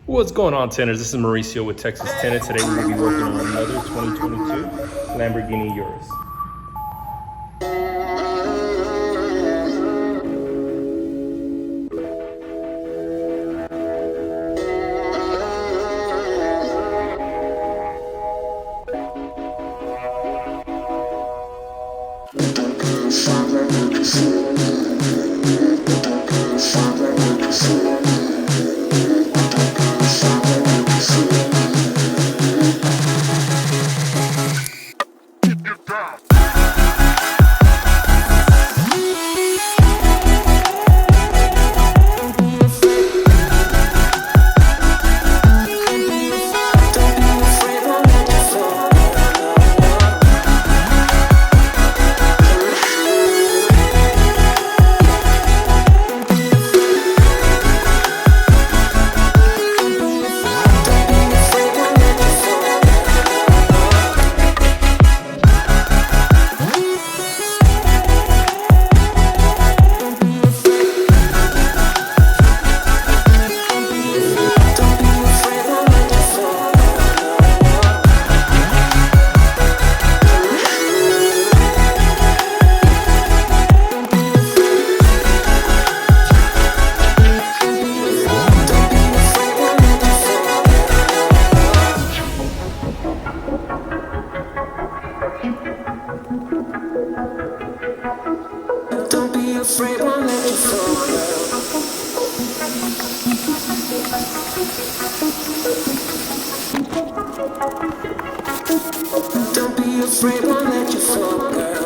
What's going on, Tinters? This is Mauricio with Texas Tint. Today we're going to be working on another 2022 Lamborghini Urus. Don't be afraid, won't let you fall. Don't be afraid, won't let you fall, girl.